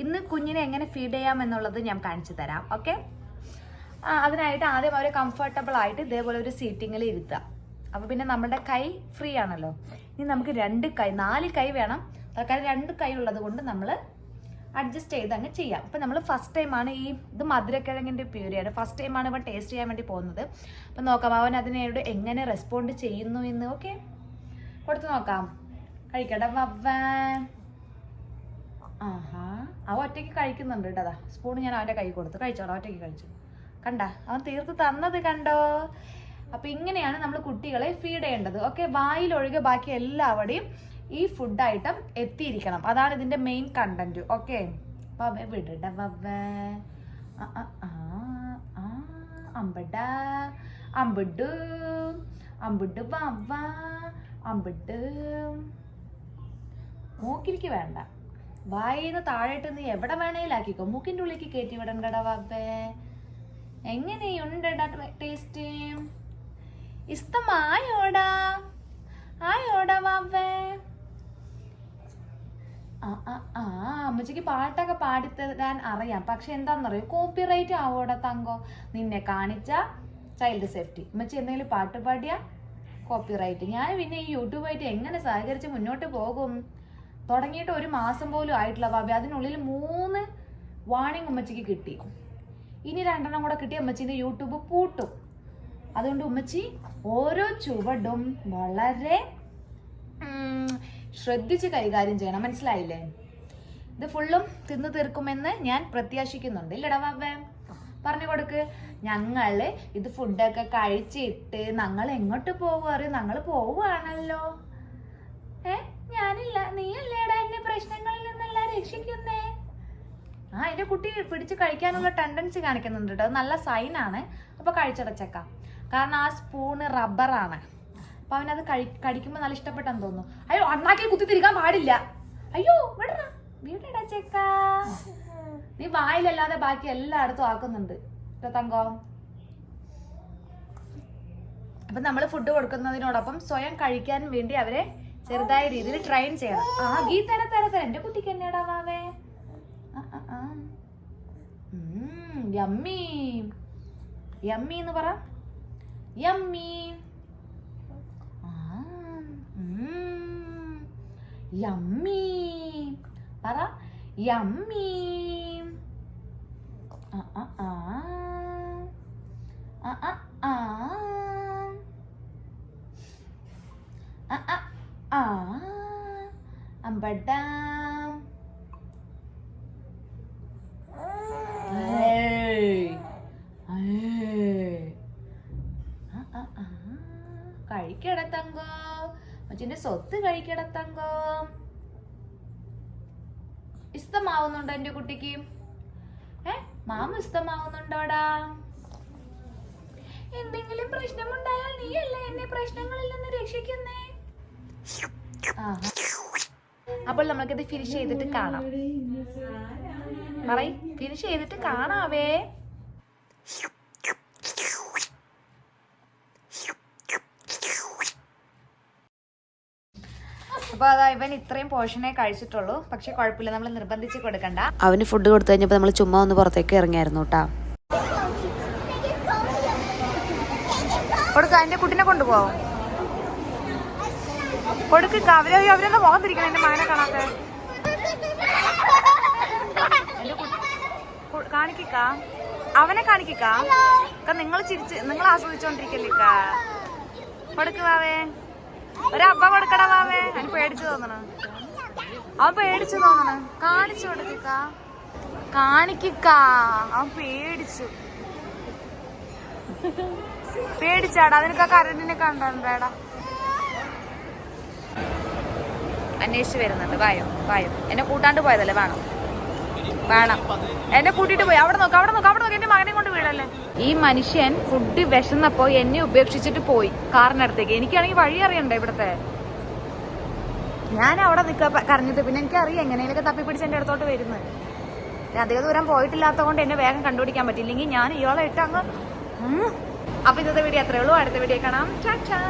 ഇന്ന് കുഞ്ഞിനെ എങ്ങനെ ഫീഡ് ചെയ്യാം എന്നുള്ളത് ഞാൻ കാണിച്ചു തരാം. ഓക്കെ, അതിനായിട്ട് ആദ്യം അവർ കംഫർട്ടബിൾ ആയിട്ട് ഇതേപോലെ ഒരു സീറ്റിങ്ങിൽ ഇരുത്തുക. അപ്പോൾ പിന്നെ നമ്മുടെ കൈ ഫ്രീ ആണല്ലോ. ഇനി നമുക്ക് 4 കൈ വേണം. തൽക്കാലം 2 കൈ ഉള്ളത് കൊണ്ട് നമ്മൾ അഡ്ജസ്റ്റ് ചെയ്ത് അങ്ങ് ചെയ്യാം. അപ്പം നമ്മൾ ഫസ്റ്റ് ടൈമാണ് ഇത് മധുരക്കിഴങ്ങിൻ്റെ പ്യൂരിയാണ്. ഫസ്റ്റ് ടൈമാണ് ഇവൻ ടേസ്റ്റ് ചെയ്യാൻ വേണ്ടി പോകുന്നത്. അപ്പം നോക്കാം അവൻ അതിനോട് എങ്ങനെ റെസ്പോണ്ട് ചെയ്യുന്നു എന്ന്. ഓക്കെ, കൊടുത്ത് നോക്കാം. കഴിക്കട്ടെ വവ്വാൻ. അവൻ ഒറ്റയ്ക്ക് കഴിക്കുന്നുണ്ട് കേട്ടോ. സ്പൂൺ ഞാൻ അവൻ്റെ കൈ കൊടുത്തു. കഴിച്ചോളാം, ഒറ്റയ്ക്ക് കഴിച്ചു. കണ്ട, അവൻ തീർത്ത് തന്നത് കണ്ടോ. അപ്പം ഇങ്ങനെയാണ് നമ്മൾ കുട്ടികളെ ഫീഡ് ചെയ്യേണ്ടത്. ഓക്കെ, വായിലൊഴികെ ബാക്കി എല്ലാവരുടെയും ഈ ഫുഡ് ഐറ്റം എത്തിയിരിക്കണം. അതാണ് ഇതിന്റെ മെയിൻ കണ്ടന്റ്. ഓക്കെ, വിടട വവ്വ അമ്പട അമ്പിട് അമ്പിട് വവ്വ അമ്പിട്. മൂക്കിലേക്ക് വേണ്ട, വായിന്ന് താഴോട്ട് നീ എവിടെ വേണേലാക്കിക്കോ. മൂക്കിൻ്റെ ഉള്ളിലേക്ക് കയറ്റി വിടണ്ടടാ വവ്വേ. എങ്ങനെയുണ്ടടാ ടേസ്റ്റ്? ഇഷ്ടമായോടാ? ആയോടാ വവ്വേ? അമ്മച്ചിക്ക് പാട്ടൊക്കെ പാടിത്തരാൻ അറിയാം. പക്ഷെ എന്താണെന്നറിയോ, കോപ്പിറൈറ്റ് ആവോടാ തങ്കോ. നിന്നെ കാണിച്ച ചൈൽഡ് സേഫ്റ്റി. അമ്മച്ചി എന്തെങ്കിലും പാട്ട് പാടിയാ കോപ്പിറൈറ്റ്. ഞാൻ പിന്നെ ഈ യൂട്യൂബായിട്ട് എങ്ങനെ സഹകരിച്ച് മുന്നോട്ട് പോകും? തുടങ്ങിയിട്ട് 1 മാസം പോലും ആയിട്ടില്ല ബാബി. അതിനുള്ളിൽ 3 വാണിംഗ് അമ്മച്ചിക്ക് കിട്ടി. ഇനി 2 കൂടെ കിട്ടി അമ്മച്ചിന്റെ യൂട്യൂബ് പൂട്ടും. അതുകൊണ്ട് ഉമ്മച്ചി ഓരോ ചുവടും വളരെ ശ്രദ്ധിച്ച് കൈകാര്യം ചെയ്യണം. മനസ്സിലായില്ലേ? ഇത് ഫുള്ളും തിന്നു തീർക്കുമെന്ന് ഞാൻ പ്രത്യാശിക്കുന്നുണ്ട്. ഇല്ലടാ വവ്വേ, പറഞ്ഞു കൊടുക്ക്. ഞങ്ങള് ഇത് ഫുഡൊക്കെ കഴിച്ചിട്ട് ഞങ്ങൾ എങ്ങോട്ട് പോകും അറിയും? ഞങ്ങൾ പോവുകയാണല്ലോ. ഞാനില്ല, നീയല്ലേടാ എന്നെ പ്രശ്നങ്ങളിൽ നിന്നെല്ലാം രക്ഷിക്കുന്നേ. എന്റെ കുട്ടി പിടിച്ച് കഴിക്കാനുള്ള ടെൻഡൻസി കാണിക്കുന്നുണ്ട് കേട്ടോ. അത് നല്ല സൈനാണ്. അപ്പൊ കഴിച്ചടച്ചേക്കാം. കാരണം ആ സ്പൂണ് റബ്ബറാണ്. അപ്പൊ അവനത് കടിക്കുമ്പോ നല്ല ഇഷ്ടപ്പെട്ടെന്ന് തോന്നുന്നു. അയ്യോ, അണ്ണാക്കി കുത്തി തിരിക്കാൻ പാടില്ല. അയ്യോ വിടടാ, വീടടാ ചെക്ക. നീ വായിലല്ലാതെ ബാക്കി എല്ലായിടത്തും ആക്കുന്നുണ്ട് തങ്കോ. അപ്പൊ നമ്മൾ ഫുഡ് കൊടുക്കുന്നതിനോടൊപ്പം സ്വയം കഴിക്കാൻ വേണ്ടി അവരെ ചെറുതായ രീതിയിൽ ട്രെയിൻ ചെയ്യണം. ഗീ തര എന്റെ കുട്ടിക്ക് എന്നാടാ വാവേ. യമ്മി യമ്മി എന്ന് പറ. യമ്മി യമ്മി പറ. യമ്മി അമ്പട കഴിക്കടത്തങ്കോ. അച്ഛൻ്റെ സ്വത്ത് കഴിക്കടത്തങ്കോ. ഇഷ്ടമാവുന്നുണ്ടോ എന്റെ കുട്ടിക്ക്? മാമ ഇഷ്ടമാവുന്നുണ്ടോടാ? എന്തെങ്കിലും പ്രശ്നമുണ്ടായാൽ നീയല്ലേ എന്നെ പ്രശ്നങ്ങളിൽ നിന്ന് രക്ഷിക്കുന്നേ. അപ്പോൾ നമുക്കിത് ഫിനിഷ് ചെയ്തിട്ട് കാണാം. പറയ്, ഫിനിഷ് ചെയ്തിട്ട് കാണാവേ. അപ്പോൾ അതാ ഇവൻ ഇത്രയും പോർഷനേ കഴിച്ചിട്ടുള്ളൂ. പക്ഷെ കുഴപ്പമില്ല, നമ്മൾ നിർബന്ധിച്ച് കൊടുക്കണ്ട. അവന് ഫുഡ് കൊടുത്തു കഴിഞ്ഞപ്പോൾ നമ്മൾ ചുമ്മാ ഒന്ന് പുറത്തേക്ക് ഇറങ്ങിയായിരുന്നു കേട്ടാ. കൊടുക്ക, എന്റെ കുട്ടിനെ കൊണ്ടുപോകും. കൊടുക്ക, അവരെന്താ മുഖം തിരിക്കണം എന്റെ മകനെ കാണാത്ത. കാണിക്ക, അവനെ കാണിക്ക. നിങ്ങൾ ചിരിച്ച് നിങ്ങൾ ആസ്വദിച്ചോണ്ടിരിക്കല്ലേക്ക. കൊടുക്കുവാവേ, ഒരബ്ബ കൊടുക്കടാ വാവേ. അവന് പേടിച്ചു തോന്നണ. അവൻ പേടിച്ചു തോന്നണ. കാണിച്ചു കൊടുക്ക, കാണിക്ക. അവൻ പേടിച്ചാടാ. അതിനൊക്കെ കരണ്ടിനെ കണ്ടോണ്ടാടാ. അന്വേഷിച്ച് വരുന്നുണ്ട്. വായോ വായോ. എന്നെ കൂട്ടാണ്ട് പോയതല്ലേ? വേണം എന്നെ കൂട്ടിട്ട് പോയി. അവിടെ നോക്ക് എന്റെ മകനെ കൊണ്ട് വീഴല്ലേ. ഈ മനുഷ്യൻ ഫുഡ് വിശന്നപ്പോ എന്നെ ഉപേക്ഷിച്ചിട്ട് പോയി കാറിനടുത്തേക്ക്. എനിക്കാണെങ്കിൽ വഴി അറിയണ്ടേ ഇവിടത്തെ. ഞാൻ അവിടെ കരഞ്ഞിട്ട് പിന്നെ എനിക്കറിയാം എങ്ങനെയൊക്കെ തപ്പിപ്പിടിച്ച് എന്റെ അടുത്തോട്ട് വരുന്നത്. അധിക ദൂരം പോയിട്ടില്ലാത്ത കൊണ്ട് എന്നെ വേഗം കണ്ടുപിടിക്കാൻ പറ്റില്ലെങ്കിൽ ഞാൻ ഇയാളെ ഇട്ട് അങ്ങ്. അപ്പൊ ഇന്നത്തെ വീഡിയോ അത്രേ ഉള്ളൂ. അടുത്ത വീഡിയോ കാണാം. ടാറ്റാ.